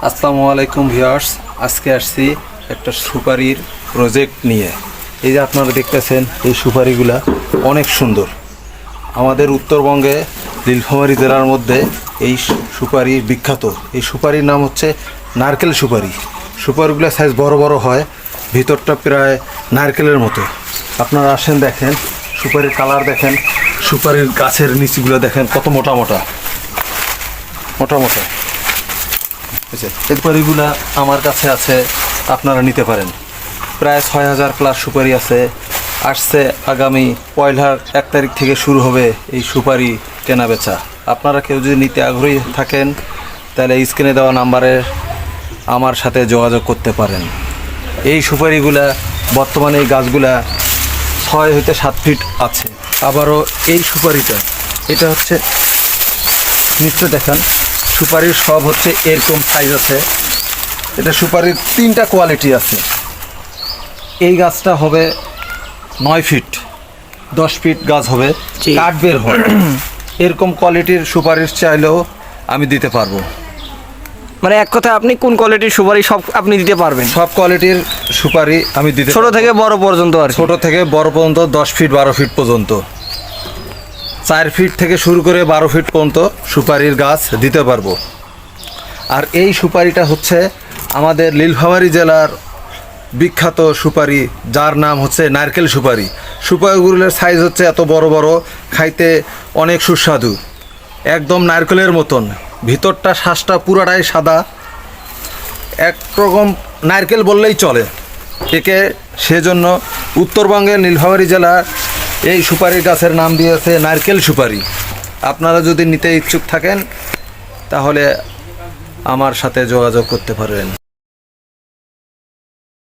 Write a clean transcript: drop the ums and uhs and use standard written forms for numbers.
আসসালামু আলাইকুম ভিউয়ার্স, আজকে আসছি একটা সুপারির প্রজেক্ট নিয়ে। এই যে আপনারা দেখতেছেন, এই সুপারিগুলা অনেক সুন্দর। আমাদের উত্তরবঙ্গে নীলফামারী জেলার মধ্যে এই সুপারি বিখ্যাত। এই সুপারির নাম হচ্ছে নারকেল সুপারি। সুপারিগুলো সাইজ বড় বড় হয়, ভিতরটা প্রায় নারকেলের মতো। আপনারা আসেন, দেখেন সুপারির কালার, দেখেন সুপারির গাছের নিচগুলো দেখেন কত মোটা মোটা মোটা মোটা। এই সুপারিগুলা আমার কাছে আছে, আপনারা নিতে পারেন। প্রায় ৬,০০০ প্লাস সুপারি আছে। আসছে আগামী ১ তারিখ থেকে শুরু হবে এই সুপারি কেনা বেচা। আপনারা কেউ যদি নিতে আগ্রহী থাকেন তাহলে স্ক্রিনে দেওয়া নাম্বারে আমার সাথে যোগাযোগ করতে পারেন। এই সুপারিগুলা বর্তমানে এই গাছগুলা ৬ হইতে ৭ ফিট আছে। আবারও এই সুপারিটা, এটা হচ্ছে নিশ্চয় দেখান, সুপারির সব হচ্ছে এরকম সাইজ আছে। এটা সুপারির 3টা কোয়ালিটি আছে। এই গাছটা হবে 9 ফিট, 10 ফিট গাছ হবে, কাঠ বের হয়। এরকম কোয়ালিটির সুপারির চাইলেও আমি দিতে পারবো। মানে এক কথায় আপনি কোন কোয়ালিটির সুপারি সব আপনি দিতে পারবেন? সব কোয়ালিটির সুপারি আমি দিতে, ছোট থেকে বড় পর্যন্ত। আর ছোট থেকে বড় পর্যন্ত 10 ফিট 12 ফিট পর্যন্ত, 4 ফিট থেকে শুরু করে 12 ফিট পর্যন্ত সুপারির গাছ দিতে পারবো। আর এই সুপারিটা হচ্ছে আমাদের নীলফামারী জেলার বিখ্যাত সুপারি, যার নাম হচ্ছে নারকেল সুপারি। সুপারিগুলোর সাইজ হচ্ছে এত বড় বড়, খাইতে অনেক সুস্বাদু, একদম নারকেলের মতন। ভিতরটা শ্বাসটা পুরাটাই সাদা, একরকম নারকেল বললেই চলে একে। সেজন্য উত্তরবঙ্গের নীলফামারী জেলার এই সুপারির গাছের নাম দিয়েছে নারকেল সুপারি। আপনারা যদি নিতে ইচ্ছুক থাকেন তাহলে আমার সাথে যোগাযোগ করতে পারেন।